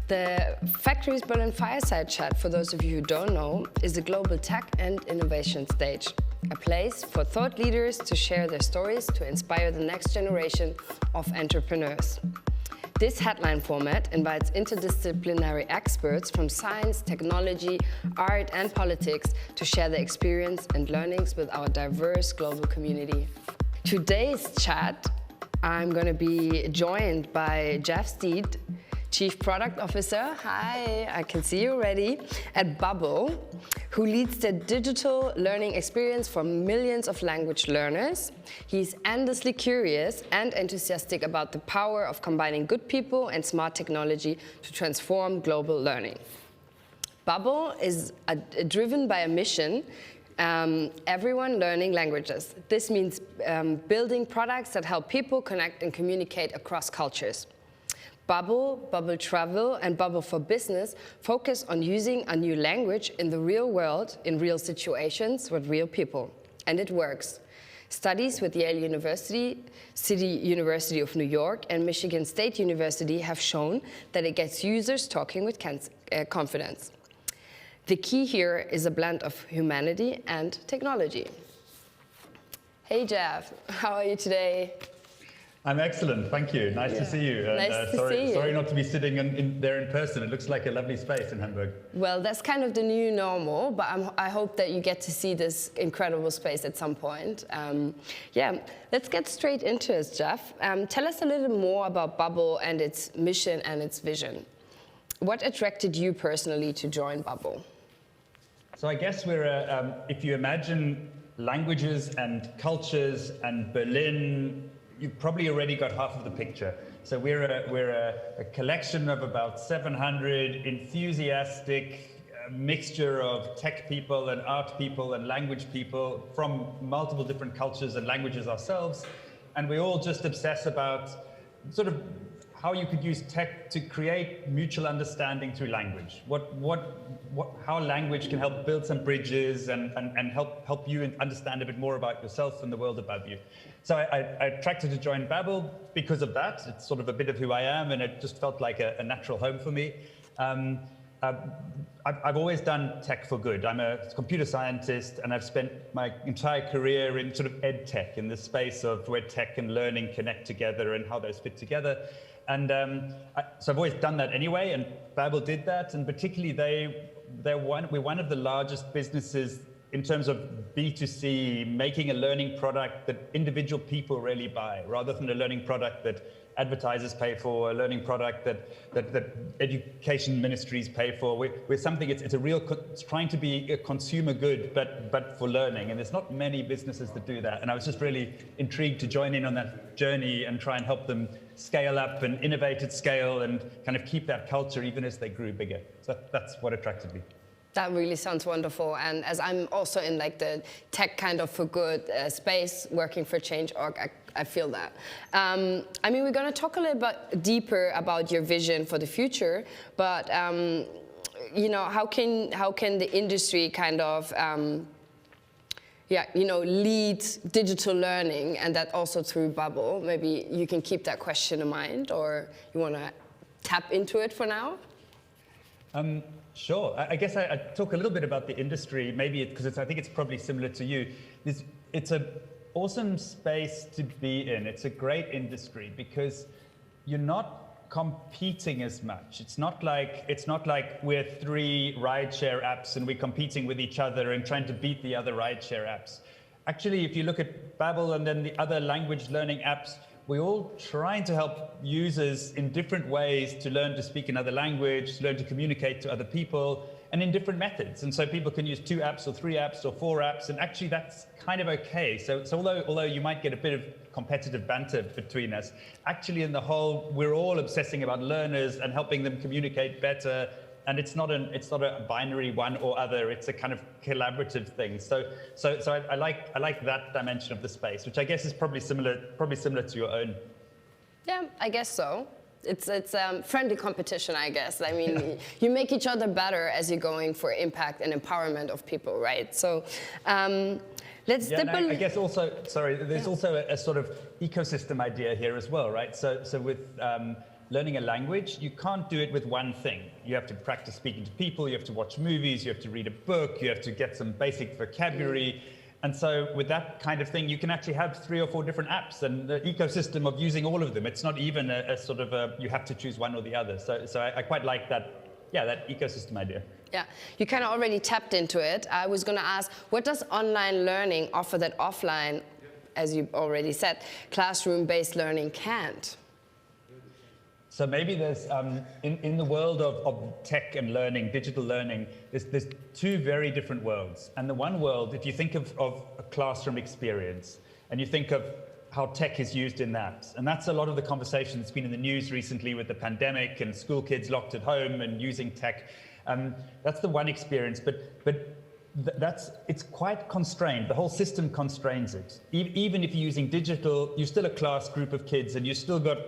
The Factories Berlin Fireside Chat, for those of you who don't know, is a global tech and innovation stage. A place for thought leaders to share their stories to inspire the next generation of entrepreneurs. This headline format invites interdisciplinary experts from science, technology, art and politics to share their experience and learnings with our diverse global community. Today's chat, I'm going to be joined by Geoff Stead, Chief Product Officer, hi, I can see you already, at Babbel, who leads the digital learning experience for millions of language learners. He's endlessly curious and enthusiastic about the power of combining good people and smart technology to transform global learning. Babbel is driven by a mission, everyone learning languages. This means building products that help people connect and communicate across cultures. Babbel, Babbel Travel and Babbel for Business focus on using a new language in the real world, in real situations with real people. And it works. Studies with Yale University, City University of New York and Michigan State University have shown that it gets users talking with confidence. The key here is a blend of humanity and technology. Hey Geoff, how are you today? I'm excellent, thank you. Nice to see you. And, nice to see you. Sorry not to be sitting there in person. It looks like a lovely space in Hamburg. Well, that's kind of the new normal, but I hope that you get to see this incredible space at some point. Yeah, let's get straight into it, Geoff. Tell us a little more about Babbel and its mission and its vision. What attracted you personally to join Babbel? So I guess we're, if you imagine languages and cultures and Berlin, you've probably already got half of the picture. So we're a collection of about 700 enthusiastic mixture of tech people and art people and language people from multiple different cultures and languages ourselves. And we all just obsess about sort of how you could use tech to create mutual understanding through language. How language can help build some bridges and help you understand a bit more about yourself and the world above you. So I attracted to join Babbel because of that. It's sort of a bit of who I am, and it just felt like a natural home for me. I've always done tech for good. I'm a computer scientist, and I've spent my entire career in sort of ed tech, in the space of where tech and learning connect together and how those fit together. And so I've always done that anyway, and Babbel did that, and particularly we're one of the largest businesses in terms of B2C, making a learning product that individual people really buy, rather than a learning product that advertisers pay for, a learning product that education ministries pay for. We're something, it's trying to be a consumer good, but for learning. And there's not many businesses that do that. And I was just really intrigued to join in on that journey and try and help them scale up and innovate at scale and kind of keep that culture even as they grew bigger. So that's what attracted me. That really sounds wonderful, and as I'm also in like the tech kind of for good space, working for Change.org, I feel that. I mean, we're going to talk a little bit deeper about your vision for the future, but you know, how can the industry kind of lead digital learning, and that also through Babbel? Maybe you can keep that question in mind, or you want to tap into it for now? Sure. I guess I talk a little bit about the industry, maybe because I think it's probably similar to you. It's an awesome space to be in. It's a great industry because you're not competing as much. It's not like we're three rideshare apps and we're competing with each other and trying to beat the other rideshare apps. Actually, if you look at Babbel and then the other language learning apps, we're all trying to help users in different ways to learn to speak another language, to learn to communicate to other people, and in different methods. And so people can use 2 apps or 3 apps or 4 apps, and actually that's kind of okay. So although you might get a bit of competitive banter between us, actually in the whole, we're all obsessing about learners and helping them communicate better. And it's not a binary one or other. It's a kind of collaborative thing. So I like that dimension of the space, which I guess is probably similar to your own. Yeah, I guess so. It's friendly competition, I guess. I mean, you make each other better as you're going for impact and empowerment of people, right? So let's dip a little. I guess also, sorry, there's also a sort of ecosystem idea here as well, right? So with learning a language, you can't do it with one thing. You have to practice speaking to people, you have to watch movies, you have to read a book, you have to get some basic vocabulary. And so with that kind of thing, you can actually have 3 or 4 different apps and the ecosystem of using all of them. It's not even a sort of you have to choose one or the other. So I quite like that, that ecosystem idea. Yeah, you kind of already tapped into it. I was going to ask, what does online learning offer that offline, as you already said, classroom-based learning can't? So maybe there's, in the world of tech and learning, digital learning, there's 2 very different worlds. And the one world, if you think of a classroom experience, and you think of how tech is used in that, and that's a lot of the conversation that's been in the news recently with the pandemic and school kids locked at home and using tech. That's the one experience, but it's quite constrained. The whole system constrains it. Even if you're using digital, you're still a class group of kids and you've still got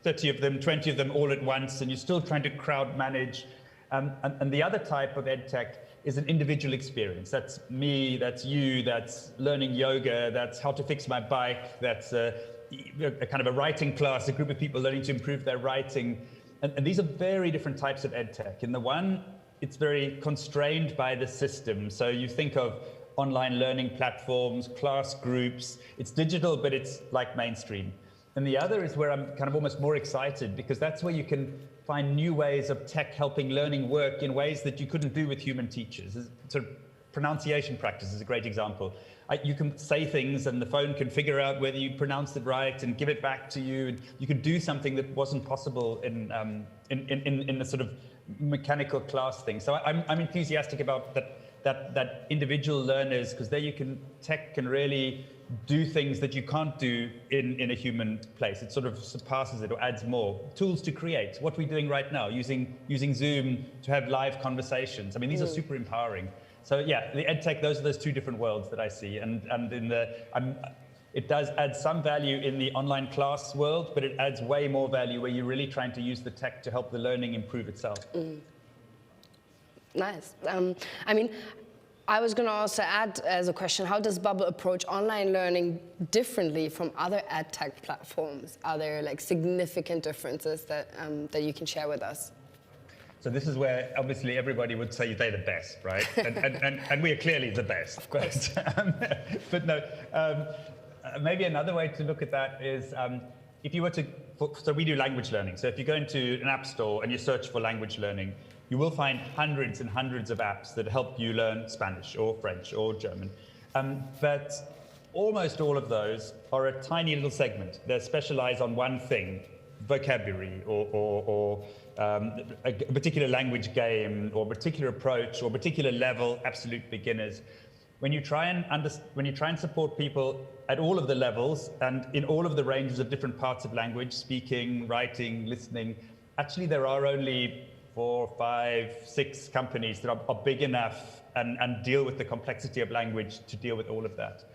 30 of them, 20 of them all at once, and you're still trying to crowd manage. And the other type of ed tech is an individual experience. That's me, that's you, that's learning yoga, that's how to fix my bike, that's a kind of a writing class, a group of people learning to improve their writing. And these are very different types of ed tech. In the one, it's very constrained by the system. So you think of online learning platforms, class groups, it's digital, but it's like mainstream. And the other is where I'm kind of almost more excited, because that's where you can find new ways of tech helping learning work in ways that you couldn't do with human teachers. Sort of pronunciation practice is a great example. You can say things and the phone can figure out whether you pronounced it right and give it back to you. And you can do something that wasn't possible in the sort of mechanical class thing. So I'm enthusiastic about that individual learners, because there tech can really do things that you can't do in a human place. It sort of surpasses it or adds more. Tools to create, what we're doing right now, using Zoom to have live conversations. I mean, these are super empowering. So yeah, the ed tech, those are those 2 different worlds that I see. And it does add some value in the online class world, but it adds way more value where you're really trying to use the tech to help the learning improve itself. Nice. I mean, I was going to also add as a question, how does Babbel approach online learning differently from other ed tech platforms? Are there like significant differences that you can share with us? So this is where obviously everybody would say they're the best, right? And we are clearly the best, of course. But no, maybe another way to look at that is if you were to, so we do language learning. So if you go into an app store and you search for language learning, you will find hundreds and hundreds of apps that help you learn Spanish or French or German. But almost all of those are a tiny little segment. They're specialized on one thing, vocabulary or a particular language game or particular approach or particular level, absolute beginners. When you try and support people at all of the levels and in all of the ranges of different parts of language, speaking, writing, listening, actually there are only 4, 5, 6 companies that are big enough and deal with the complexity of language to deal with all of that.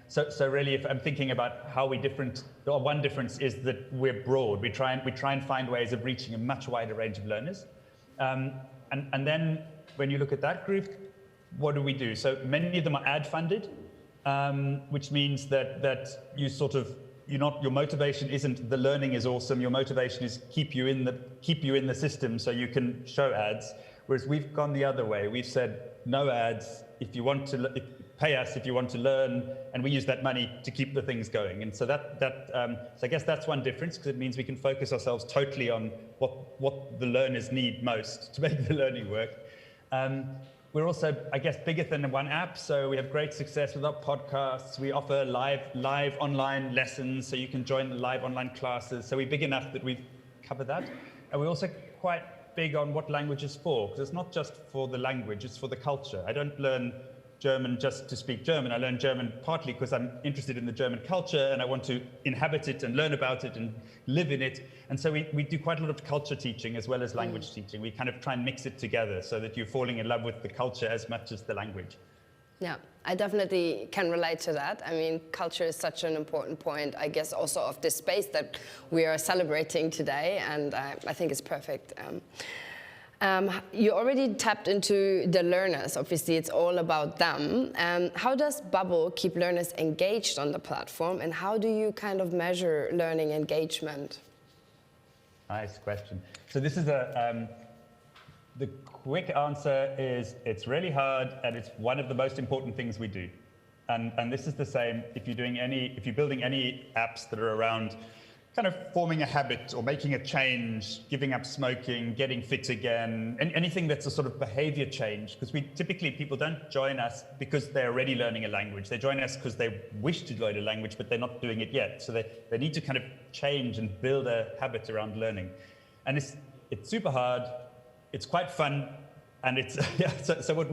So really, if I'm thinking about how we different, or one difference is that we're broad. We try and find ways of reaching a much wider range of learners. And then when you look at that group, what do we do? So many of them are ad funded, which means that you sort of, your motivation isn't the learning is awesome. Your motivation is keep you in the system so you can show ads. Whereas we've gone the other way. We've said no ads. If you want to pay us, if you want to learn, and we use that money to keep the things going. And so so I guess that's one difference, because it means we can focus ourselves totally on what the learners need most to make the learning work. We're also, I guess, bigger than one app, so we have great success with our podcasts. We offer live online lessons, so you can join the live online classes. So we're big enough that we cover that. And we're also quite big on what language is for, because it's not just for the language, it's for the culture. I don't learn German just to speak German. I learn German partly because I'm interested in the German culture and I want to inhabit it and learn about it and live in it. And so we do quite a lot of culture teaching as well as language teaching. We kind of try and mix it together so that you're falling in love with the culture as much as the language. Yeah, I definitely can relate to that. I mean, culture is such an important point, I guess, also of this space that we are celebrating today, and I think it's perfect. You already tapped into the learners. Obviously, it's all about them. How does Babbel keep learners engaged on the platform, and how do you kind of measure learning engagement? Nice question. So this is the quick answer is it's really hard, and it's one of the most important things we do. And this is the same if you're building any apps that are around kind of forming a habit or making a change, giving up smoking, getting fit again, and anything that's a sort of behavior change. Because people don't join us because they're already learning a language. They join us because they wish to learn a language, but they're not doing it yet. So they need to kind of change and build a habit around learning. And it's super hard. It's quite fun. And it's, so what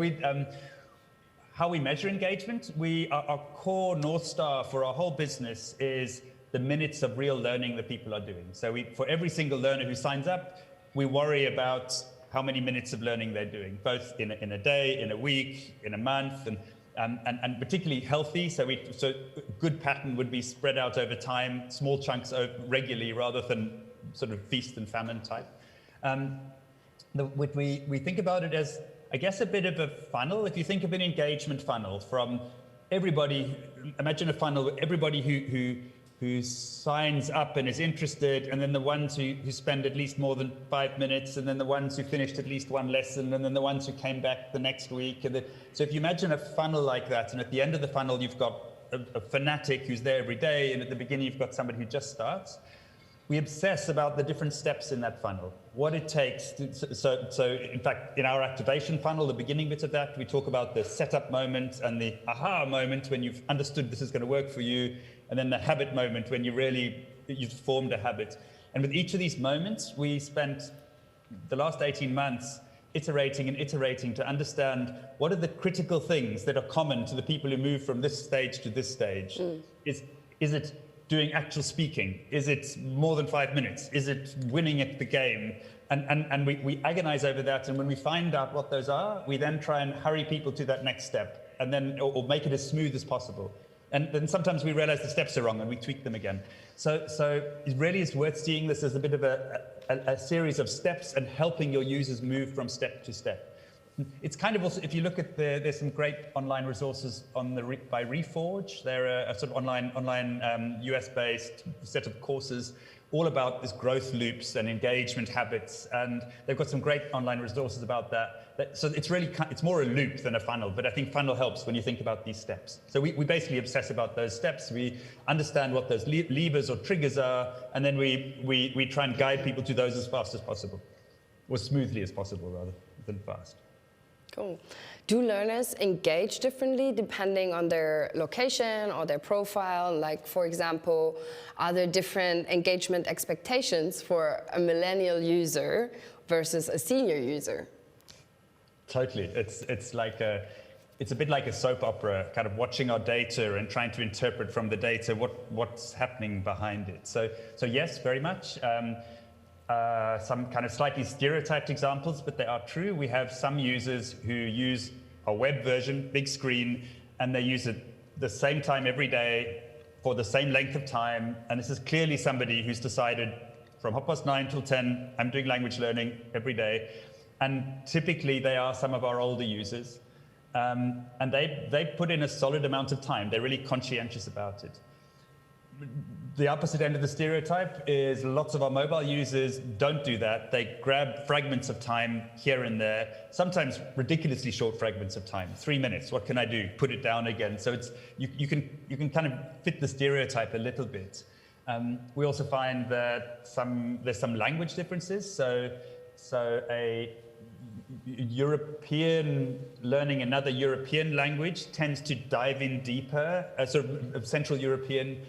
how we measure engagement, our core North Star for our whole business is the minutes of real learning that people are doing. So for every single learner who signs up, we worry about how many minutes of learning they're doing, both in a day, in a week, in a month, and particularly healthy. So a good pattern would be spread out over time, small chunks regularly, rather than sort of feast and famine type. We think about it as, I guess, a bit of a funnel. If you think of an engagement funnel from everybody, imagine a funnel with everybody who signs up and is interested, and then the ones who spend at least more than 5 minutes, and then the ones who finished at least one lesson, and then the ones who came back the next week. So if you imagine a funnel like that, and at the end of the funnel, you've got a fanatic who's there every day, and at the beginning, you've got somebody who just starts. We obsess about the different steps in that funnel, what it takes. So in fact, in our activation funnel, the beginning bit of that, we talk about the setup moment and the aha moment when you've understood this is going to work for you, and then the habit moment when you've formed a habit. And with each of these moments, we spent the last 18 months iterating and iterating to understand what are the critical things that are common to the people who move from this stage to this stage. Is it doing actual speaking? Is it more than 5 minutes? Is it winning at the game? And we agonize over that, and when we find out what those are, we then try and hurry people to that next step, and then or make it as smooth as possible. And then sometimes we realize the steps are wrong and we tweak them again. So it really is worth seeing this as a bit of a series of steps and helping your users move from step to step. It's kind of also, if you look at there's some great online resources by Reforge. They're a sort of online US-based set of courses all about this growth loops and engagement habits, and they've got some great online resources about that. So it's more a loop than a funnel, but I think funnel helps when you think about these steps. So we basically obsess about those steps. We understand what those levers or triggers are, and then we try and guide people to those as fast as possible, or smoothly as possible rather than fast. Cool. Do learners engage differently depending on their location or their profile? Like, for example, are there different engagement expectations for a millennial user versus a senior user? Totally. It's a bit like a soap opera, kind of watching our data and trying to interpret from the data what's happening behind it. So yes, very much. Some kind of slightly stereotyped examples, but they are true. We have some users who use a web version, big screen, and they use it the same time every day for the same length of time. And this is clearly somebody who's decided from 9:30 till 10, I'm doing language learning every day. And typically they are some of our older users. And they put in a solid amount of time. They're really conscientious about it. The opposite end of the stereotype is lots of our mobile users don't do that. They grab fragments of time here and there, sometimes ridiculously short fragments of time. 3 minutes, what can I do? Put it down again. So you can kind of fit the stereotype a little bit. We also find that there's some language differences. So a European learning another European language tends to dive in deeper, sort of Central European.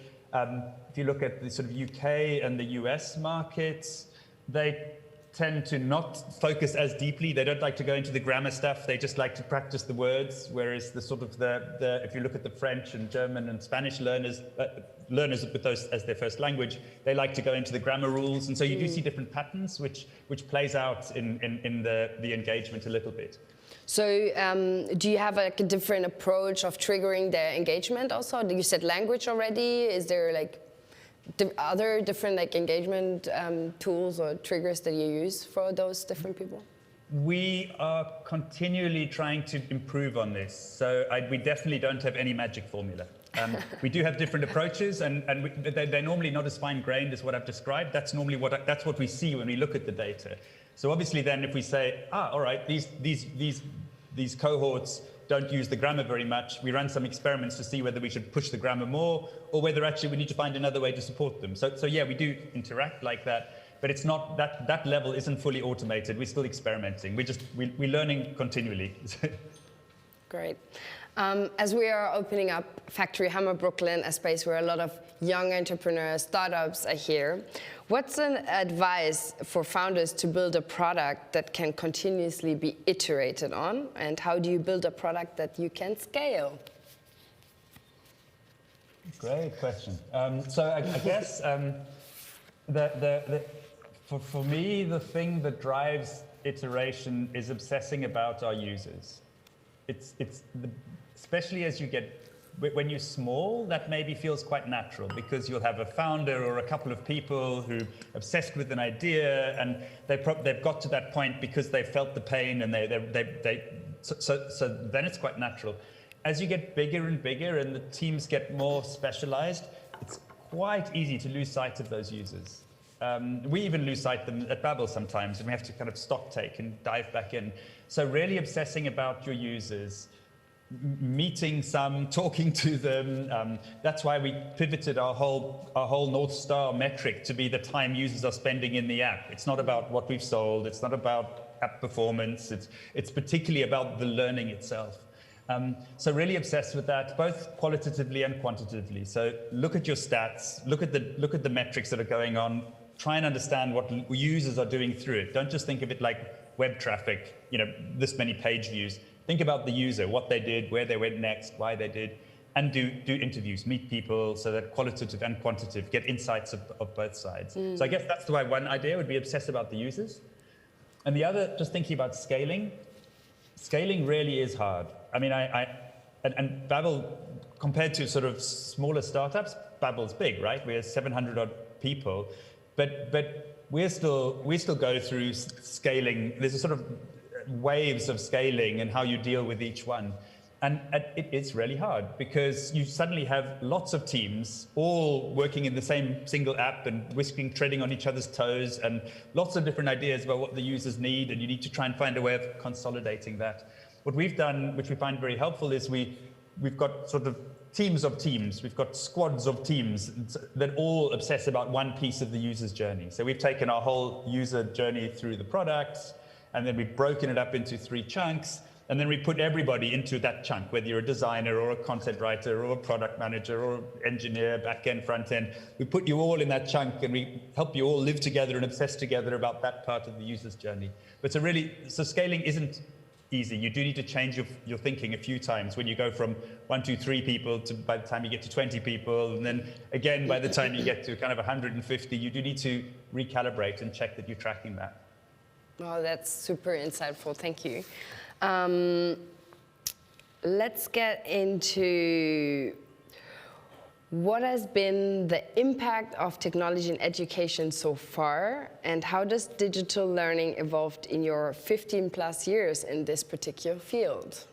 If you look at the sort of UK and the US markets, they tend to not focus as deeply. They don't like to go into the grammar stuff. They just like to practice the words. Whereas if you look at the French and German and Spanish learners with those as their first language, they like to go into the grammar rules. And so you do see different patterns, which plays out in the engagement a little bit. So do you have like a different approach of triggering their engagement also? You said language already. Is there like other different like engagement tools or triggers that you use for those different people? We are continually trying to improve on this. So we definitely don't have any magic formula. We do have different approaches, and they're normally not as fine-grained as what I've described. That's normally that's what we see when we look at the data. So obviously then if we say, all right, these cohorts don't use the grammar very much, we run some experiments to see whether we should push the grammar more, or whether actually we need to find another way to support them. So yeah, we do interact like that. But it's not that level isn't fully automated. We're still experimenting. We're learning continually. Great. As we are opening up Factory Hammer Brooklyn, a space where a lot of young entrepreneurs, startups are here, what's an advice for founders to build a product that can continuously be iterated on? And how do you build a product that you can scale? Great question. So I guess for me, the thing that drives iteration is obsessing about our users. Especially as you get, when you're small, that maybe feels quite natural because you'll have a founder or a couple of people who are obsessed with an idea, and they've got to that point because they felt the pain, and so then it's quite natural. As you get bigger and bigger and the teams get more specialized, it's quite easy to lose sight of those users. We even lose sight of them at Babbel sometimes, and we have to kind of stock take and dive back in. So really obsessing about your users, meeting some, talking to them. That's why we pivoted our whole North Star metric to be the time users are spending in the app. It's not about what we've sold. It's not about app performance. It's particularly about the learning itself. So really obsessed with that, both qualitatively and quantitatively. So look at your stats, look at the metrics that are going on, try and understand what users are doing through it. Don't just think of it like web traffic, this many page views. Think about the user, what they did, where they went next, why they did, and do interviews, meet people, so that qualitative and quantitative, get insights of both sides. So I guess that's the one idea would be obsess about the users. And the other, just thinking about scaling. Scaling really is hard. I mean, and Babbel, compared to sort of smaller startups, Babbel's big, right? We're 700 odd people, but we still go through scaling. There's a sort of waves of scaling and how you deal with each one. And it's really hard because you suddenly have lots of teams all working in the same single app and treading on each other's toes, and lots of different ideas about what the users need, and you need to try and find a way of consolidating that. What we've done, which we find very helpful, is we've got sort of teams of teams. We've got squads of teams that all obsess about one piece of the user's journey. So we've taken our whole user journey through the products, and then we've broken it up into 3 chunks. And then we put everybody into that chunk, whether you're a designer or a content writer or a product manager or engineer, back end, front end. We put you all in that chunk, and we help you all live together and obsess together about that part of the user's journey. But so scaling isn't easy. You do need to change your thinking a few times when you go from 1, 2, 3 people to by the time you get to 20 people. And then again, by the time you get to kind of 150, you do need to recalibrate and check that you're tracking that. Oh, that's super insightful. Thank you. Let's get into what has been the impact of technology in education so far, and how does digital learning evolved in your 15 plus years in this particular field?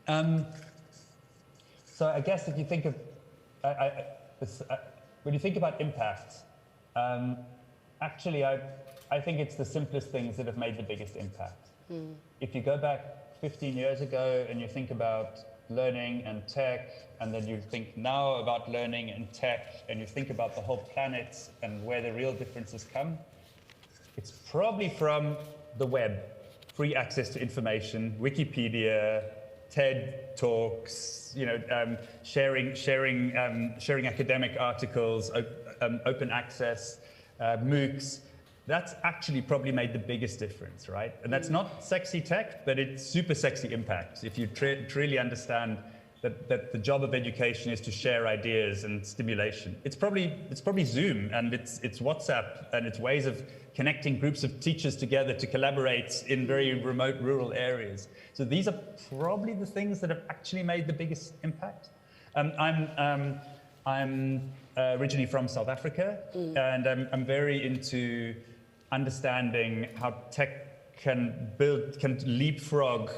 So I guess if you think of, when you think about impact, actually I think it's the simplest things that have made the biggest impact. If you go back 15 years ago and you think about learning and tech, and then you think now about learning and tech, and you think about the whole planet and where the real differences come, it's probably from the web, free access to information, Wikipedia, TED Talks, sharing academic articles, open access, MOOCs. That's actually probably made the biggest difference, right? And that's not sexy tech, but it's super sexy impact. If you truly understand that the job of education is to share ideas and stimulation. It's probably Zoom, and it's WhatsApp, and it's ways of connecting groups of teachers together to collaborate in very remote rural areas. So these are probably the things that have actually made the biggest impact. I'm originally from South Africa, and I'm very into understanding how tech can leapfrog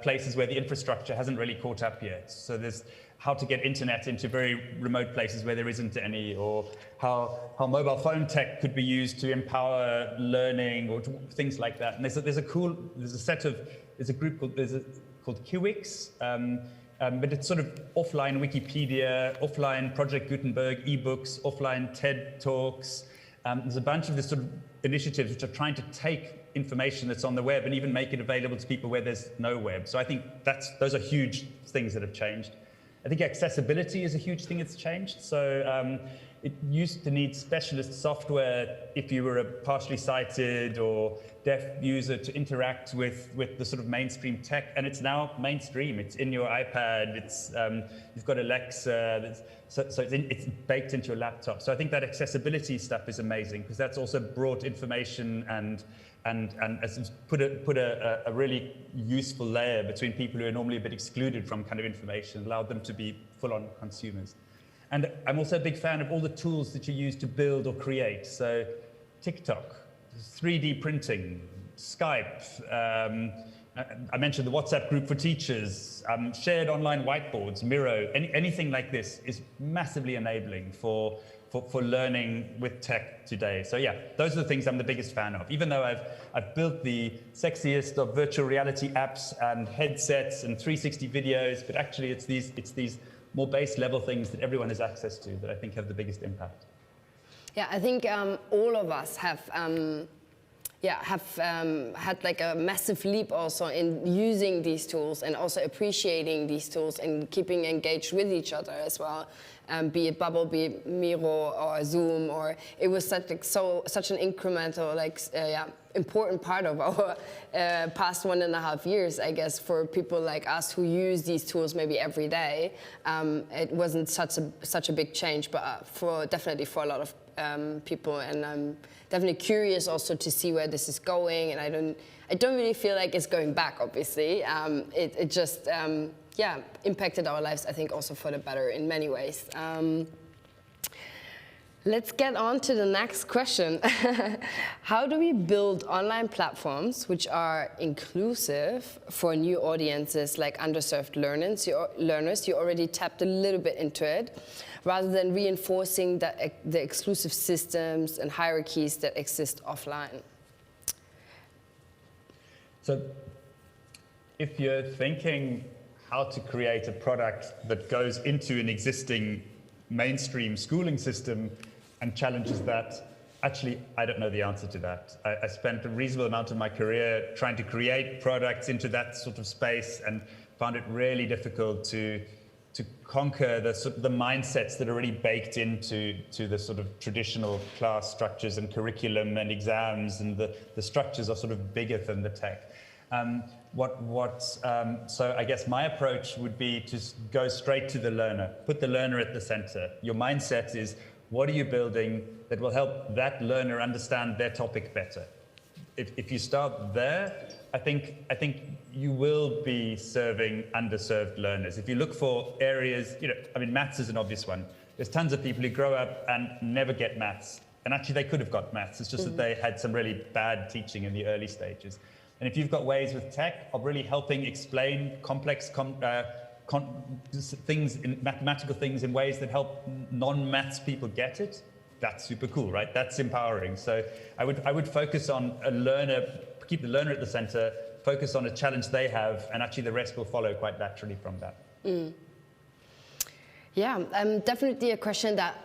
places where the infrastructure hasn't really caught up yet. So there's how to get internet into very remote places where there isn't any, or how mobile phone tech could be used to empower learning, or things like that. And there's a group called QX, but it's sort of offline Wikipedia, offline Project Gutenberg ebooks, offline TED Talks. There's a bunch of this sort of initiatives which are trying to take information that's on the web and even make it available to people where there's no web. So I think those are huge things that have changed. I think accessibility is a huge thing that's changed. So it used to need specialist software if you were a partially sighted or deaf user to interact with the sort of mainstream tech, and it's now mainstream. It's in your iPad. It's you've got Alexa. So it's baked into your laptop. So I think that accessibility stuff is amazing, because that's also brought information and put a really useful layer between people who are normally a bit excluded from kind of information, allowed them to be full-on consumers. And I'm also a big fan of all the tools that you use to build or create. So TikTok, 3D printing, Skype, I mentioned the WhatsApp group for teachers, shared online whiteboards, Miro, anything like this is massively enabling for learning with tech today. So yeah, those are the things I'm the biggest fan of. Even though I've built the sexiest of virtual reality apps and headsets and 360 videos, but actually it's these more base level things that everyone has access to that I think have the biggest impact. Yeah, I think all of us have had like a massive leap also in using these tools and also appreciating these tools and keeping engaged with each other as well. Be it Babbel, be it Miro or Zoom, or it was such an incremental, important part of our past 1.5 years, I guess, for people like us who use these tools maybe every day. It wasn't such a big change, but definitely for a lot of people, and I'm definitely curious also to see where this is going. And I don't really feel like it's going back. Obviously, it just impacted our lives, I think, also for the better in many ways. Let's get on to the next question. How do we build online platforms which are inclusive for new audiences like underserved learners? You already tapped a little bit into it, rather than reinforcing the exclusive systems and hierarchies that exist offline. So if you're thinking how to create a product that goes into an existing mainstream schooling system and challenges that, actually, I don't know the answer to that. I spent a reasonable amount of my career trying to create products into that sort of space and found it really difficult to conquer the mindsets that are already baked into the sort of traditional class structures and curriculum and exams, and the structures are sort of bigger than the tech. So I guess my approach would be to go straight to the learner, put the learner at the center. Your mindset is, what are you building that will help that learner understand their topic better? If you start there, I think you will be serving underserved learners. If you look for areas, maths is an obvious one. There's tons of people who grow up and never get maths. And actually they could have got maths. It's just that they had some really bad teaching in the early stages. And if you've got ways with tech of really helping explain complex things, mathematical things, in ways that help non-maths people get it, that's super cool, right? That's empowering. So I would focus on a learner, keep the learner at the center, focus on a challenge they have, and actually the rest will follow quite naturally from that. Yeah, definitely a question that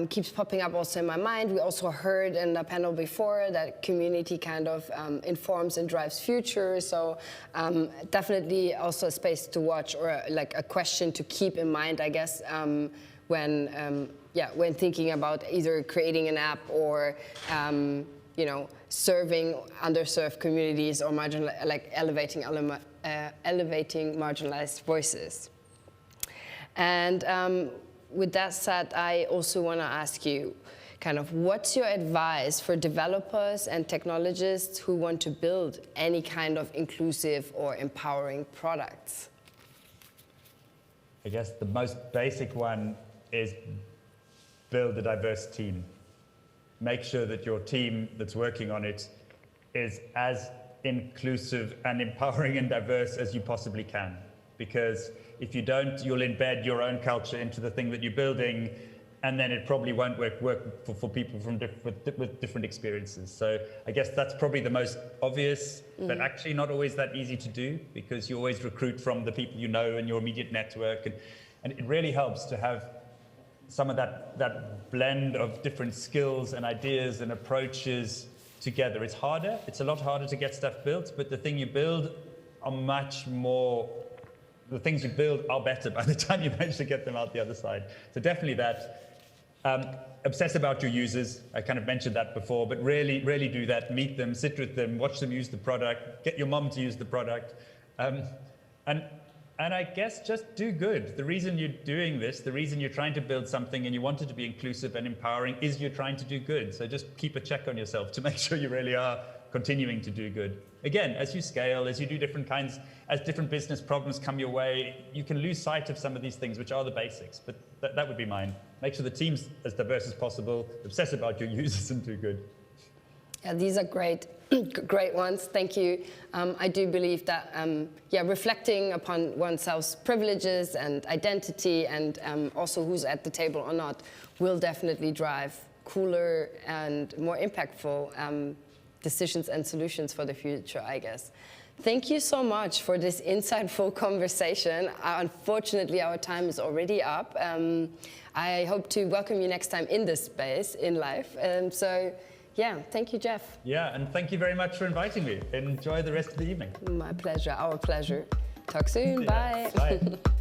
keeps popping up also in my mind. We also heard in the panel before that community kind of informs and drives future. So definitely also a space to watch, or like a question to keep in mind, I guess, when thinking about either creating an app or serving underserved communities or elevating marginalized voices. And with that said, I also want to ask you, kind of, what's your advice for developers and technologists who want to build any kind of inclusive or empowering products? I guess the most basic one is build a diverse team. Make sure that your team that's working on it is as inclusive and empowering and diverse as you possibly can. Because if you don't, you'll embed your own culture into the thing that you're building, and then it probably won't work for people with different experiences. So I guess that's probably the most obvious, but actually not always that easy to do, because you always recruit from the people you know in your immediate network. And it really helps to have some of that blend of different skills and ideas and approaches together. It's harder. It's a lot harder to get stuff built, but the thing you build are much more, the things you build are better by the time you manage to get them out the other side. So definitely that. Obsess about your users. I kind of mentioned that before, but really, really do that. Meet them, sit with them, watch them use the product, get your mom to use the product. And I guess just do good. The reason you're doing this, the reason you're trying to build something and you want it to be inclusive and empowering is you're trying to do good. So just keep a check on yourself to make sure you really are continuing to do good. Again, as you scale, as you do different kinds, as different business problems come your way, you can lose sight of some of these things, which are the basics. But that would be mine. Make sure the team's as diverse as possible, obsess about your users, and do good. Yeah, these are great, great ones. Thank you. I do believe that, reflecting upon oneself's privileges and identity, and also who's at the table or not, will definitely drive cooler and more impactful decisions and solutions for the future, I guess. Thank you so much for this insightful conversation. Unfortunately, our time is already up. I hope to welcome you next time in this space, in life. Yeah, thank you, Geoff. Yeah, and thank you very much for inviting me. Enjoy the rest of the evening. My pleasure, our pleasure. Talk soon, Yeah, bye. Bye.